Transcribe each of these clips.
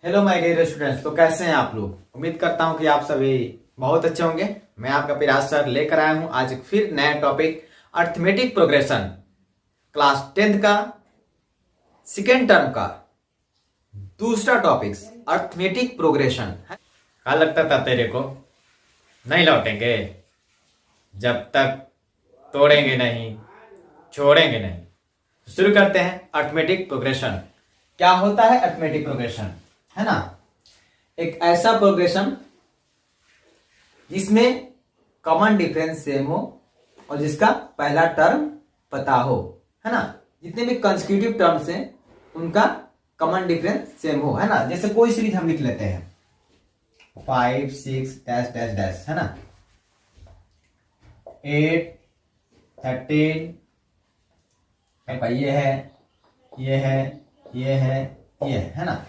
Hello my dear students. तो कैसे हैं आप लोग? उम्मीद करता हूं कि आप सभी बहुत अच्छे होंगे। मैं आपका पिराज सर लेकर आया हूं आज फिर नया topic arithmetic progression, class 10th का सेकेंड टर्म का दूसरा टॉपिक अर्थमेटिक प्रोग्रेशन। क्या लगता था तेरे को नहीं लौटेंगे जब तक तोड़ेंगे नहीं छोड़ेंगे नहीं। शुरू करते हैं अर्थमेटिक प्रोग्रेशन। क्या होता है अर्थमेटिक प्रोग्रेशन? है ना, एक ऐसा प्रोग्रेशन जिसमें कॉमन डिफरेंस सेम हो और जिसका पहला टर्म पता हो, है ना। जितने भी कंसेक्यूटिव टर्म्स हैं उनका कॉमन डिफरेंस सेम हो, है ना। जैसे कोई सीरीज हम लिख लेते हैं 5 6 डैश डैश डैश, है ना, 8 13, ये है ये है ये है ये है ना।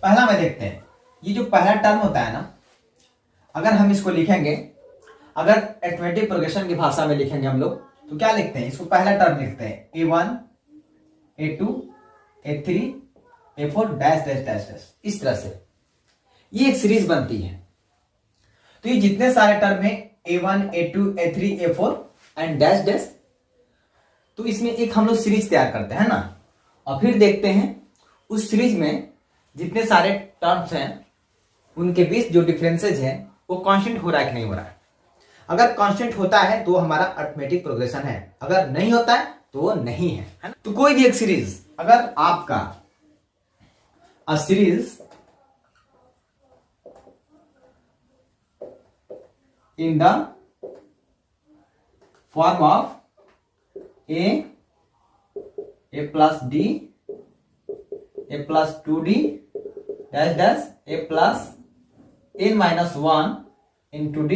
पहला में देखते हैं, ये जो पहला टर्म होता है ना, अगर हम इसको लिखेंगे, अगर अरिथमेटिक प्रोग्रेशन की भाषा में लिखेंगे हम लोग तो क्या लिखते हैं? इसको पहला टर्म लिखते हैं A1 A2 A3 A4 dash dash dash dash. इस तरह से ये एक सीरीज बनती है। तो ये जितने सारे टर्म है A1 A2 A3 A4 and dash dash, तो इसमें एक हम लोग सीरीज तैयार करते हैं ना, और फिर देखते हैं उस सीरीज में जितने सारे टर्म्स हैं उनके बीच जो डिफरेंसेज है वो कांस्टेंट हो रहा है कि नहीं हो रहा है। अगर कांस्टेंट होता है तो हमारा अरिथमेटिक प्रोग्रेशन है, अगर नहीं होता है तो वो नहीं है, है ना। तो कोई भी एक सीरीज, अगर आपका a series in the form of a plus d a plus 2d dash dash a plus n minus 1 into d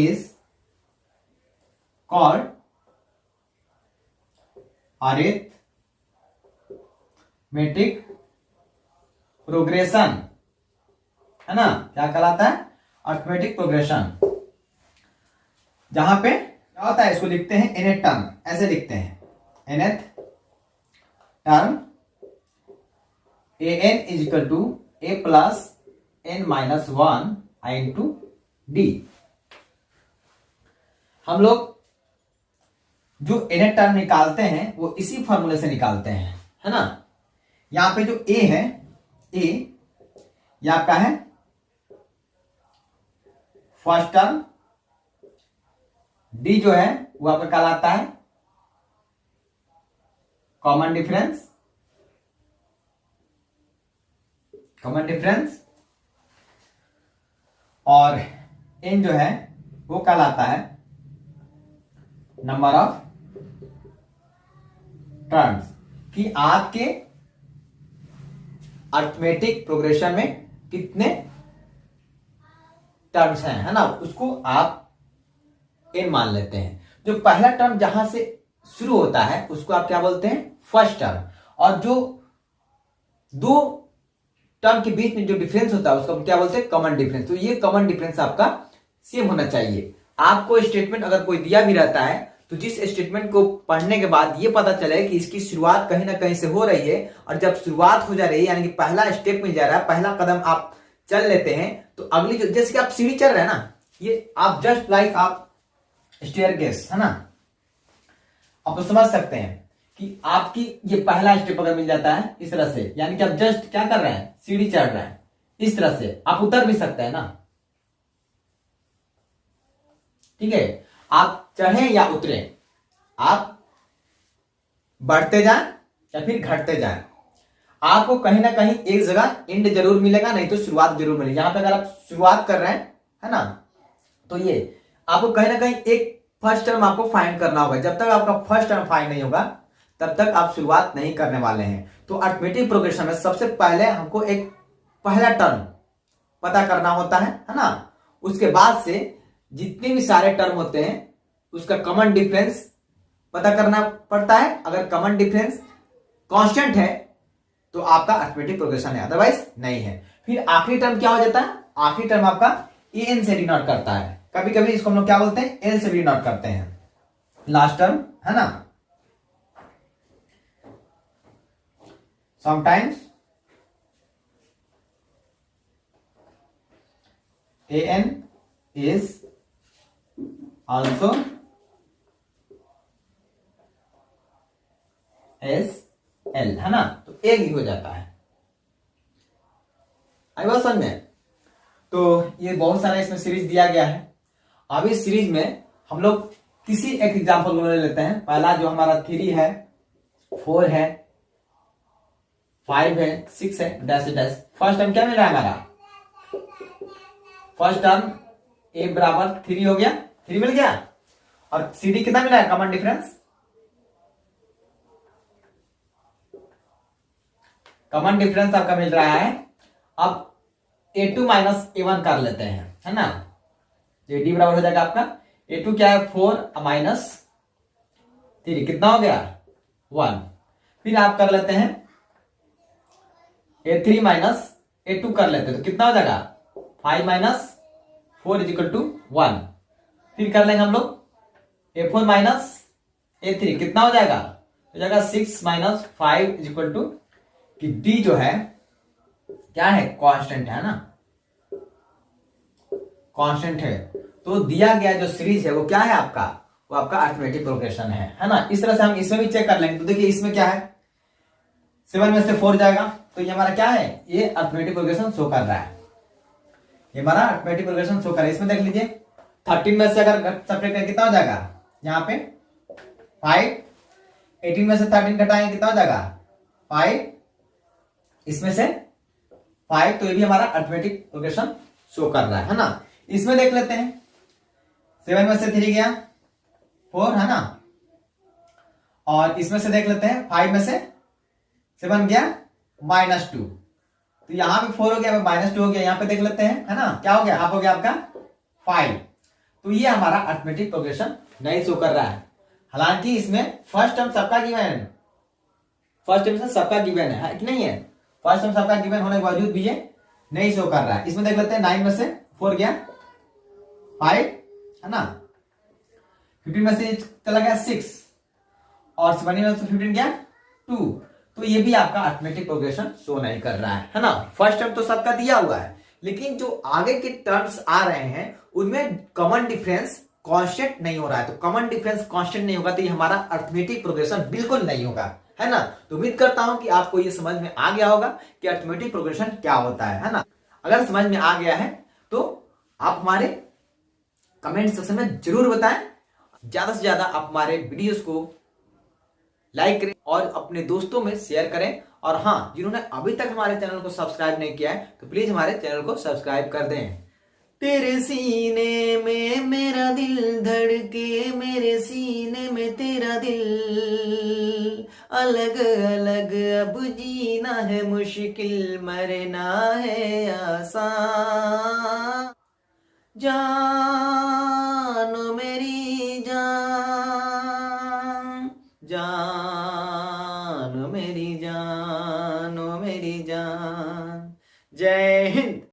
is called arithmetic progression, है ना। क्या कहलाता है? Arithmetic progression. जहां पे क्या होता है, इसको लिखते हैं nth टर्म, ऐसे लिखते हैं nth term an is equal to a plus n minus 1 into d. हम लोग जो nth टर्म निकालते हैं वो इसी फॉर्मूले से निकालते हैं, है ना। यहां पे जो a है, a ये आपका है फर्स्ट टर्म, डी जो है वो आपका कहलाता है कॉमन डिफरेंस, और एन जो है वो कहलाता है नंबर ऑफ टर्म्स, कि आपके अरिथमेटिक प्रोग्रेशन में कितने टर्म्स हैं, है ना, उसको आप n मान लेते हैं। जो पहला टर्म जहां से शुरू होता है उसको आप क्या बोलते हैं? First term. और जो दो टर्म के बीच में जो डिफरेंस होता है उसको हम क्या बोलते हैं? Common difference. तो ये कॉमन डिफरेंस आपका सेम होना चाहिए। आपको स्टेटमेंट अगर कोई दिया भी रहता है तो जिस स्टेटमेंट को पढ़ने के बाद ये पता चले कि इसकी शुरुआत कहीं ना कहीं से हो रही है, और जब शुरुआत हो जा रही है यानी कि पहला स्टेप मिल जा रहा है, पहला कदम आप चल लेते हैं, तो अगली जो, जैसे कि आप सीढ़ी चल रहे हैं ना, ये आप जस्ट लाइक आप स्टेयरकेस, है ना, आप तो समझ सकते हैं कि आपकी ये पहला स्टेप अगर मिल जाता है इस तरह से, यानी कि आप जस्ट क्या कर रहे हैं? सीढ़ी चढ़ रहे हैं। इस तरह से आप उतर भी सकते हैं ना, ठीक है। आप चढ़े या उतरे, आप बढ़ते जाएं या फिर घटते जाएं, आपको कहीं ना कहीं एक जगह एंड जरूर मिलेगा, नहीं तो शुरुआत जरूर मिलेगी। यहां पे अगर आप शुरुआत कर रहे हैं, है ना, तो ये आपको कहीं ना कहीं एक फर्स्ट टर्म आपको फाइंड करना होगा। जब तक आपका फर्स्ट टर्म फाइंड नहीं होगा तब तक आप शुरुआत नहीं करने वाले हैं। तो अरिथमेटिक प्रोग्रेशन में सबसे पहले हमको एक पहला टर्म पता करना होता है ना। उसके बाद से जितने भी सारे टर्म होते हैं उसका कॉमन डिफरेंस पता करना पड़ता है। अगर कॉमन डिफरेंस कांस्टेंट है तो आपका अरिथमेटिक प्रोग्रेशन है, अदरवाइज नहीं है। फिर आखिरी टर्म क्या हो जाता है? आखिरी टर्म आपका an से डिनोट करता है। कभी कभी इसको हम लोग क्या बोलते हैं? एल से भी डिनोट करते हैं, लास्ट टर्म, है ना। Sometimes an is also S L, है ना, तो एक ही हो जाता है। आई बात समझ में? तो ये बहुत सारा इसमें सीरीज दिया गया है। अब इस सीरीज में हम लोग किसी एक एग्जाम्पल को ले लेते हैं। पहला जो हमारा 3 है, 4 है, 5 है, 6 है, डैश डैश। फर्स्ट टर्म क्या मिला है हमारा? फर्स्ट टर्म ए बराबर 3 हो गया, 3 मिल गया। और सी डी कितना मिला है? कॉमन डिफरेंस, कॉमन डिफरेंस आपका मिल रहा है। अब a2 माइनस a1 कर लेते हैं, है ना। तो डी बराबर हो जाएगा आपका a2 क्या है? 4 माइनस 3, कितना हो गया? 1। फिर आप कर लेते हैं a3 माइनस a2 कर लेते हैं, तो कितना हो जाएगा? 5 माइनस 4 इज इक्वल टू 1। फिर कर लेंगे हम लोग a4 माइनस a3, कितना हो जाएगा? हो जाएगा 6 माइनस 5 इज इक्वल टू, कि डी जो है क्या है? कांस्टेंट है ना, कांस्टेंट है। तो दिया गया जो सीरीज है वो क्या है आपका? वो आपका अरिथमेटिक प्रोग्रेशन है ना। इस तरह से हम इसमें भी चेक कर लेंगे। तो देखिए इसमें क्या है? 7 में से 4 जाएगा, तो ये हमारा क्या है? ये अरिथमेटिक प्रोग्रेशन शो कर रहा है। ये हमारा अरिथमेटिक प्रोग्रेशन शो कर रहा है। इसमें देख लीजिए 13 में से अगर सब्ट्रैक्ट करें कितना हो जाएगा? यहाँ पे 5। 18 में से 13 घटाएंगे कितना हो जाएगा? 5। इसमें से 5, तो ये भी हमारा अरिथमेटिक प्रोग्रेशन शो कर रहा है ना। इसमें देख लेते हैं 7 में से 3 गया 4, है ना। और इसमें से देख लेते हैं 5 में से 7 गया -2, तो यहां पे 4 हो गया, -2 हो गया। यहां पे देख लेते हैं, है ना, क्या हो गया? हाफ हो गया आपका 5। तो ये हमारा अरिथमेटिक प्रोग्रेशन नहीं शो कर रहा है। हालांकि इसमें फर्स्ट टर्म सबका गिवन है, फर्स्ट टर्म से सबका गिवन है कि नहीं है? फर्स्ट टर्म सबका गिवन होने के बावजूद भी ये नहीं शो कर रहा है। इसमें देख लेते हैं 9 में से 4 गया 5, है ना। 15 में से चला गया 6, और 7 में से 15 गया 2। तो ये भी आपका अरिथमेटिक प्रोग्रेशन शो नहीं कर रहा है ना। फर्स्ट टर्म तो सबका दिया हुआ है, लेकिन जो आगे के टर्म्स आ रहे हैं उनमें कॉमन डिफरेंस कांस्टेंट नहीं हो रहा है। तो कॉमन डिफरेंस कांस्टेंट नहीं होगा तो ये हमारा अरिथमेटिक प्रोग्रेशन बिल्कुल नहीं होगा, है ना। तो उम्मीद करता हूं कि आपको ये समझ में आ गया होगा कि अरिथमेटिक प्रोग्रेशन क्या होता है ना। अगर समझ में आ गया है तो आप हमारे कमेंट सेक्शन में जरूर बताएं। ज्यादा से ज्यादा आप हमारे वीडियोस को लाइक करें और अपने दोस्तों में शेयर करें। और हाँ, जिन्होंने अभी तक हमारे चैनल को सब्सक्राइब नहीं किया है तो प्लीज हमारे चैनल को सब्सक्राइब कर दें। तेरे सीने में मेरा दिल धड़के, मेरे सीने में तेरा दिल, अलग अलग अब जीना है मुश्किल, मरना है आसान। जानो मेरी जान, जानो मेरी जान, ओ मेरी जान। जय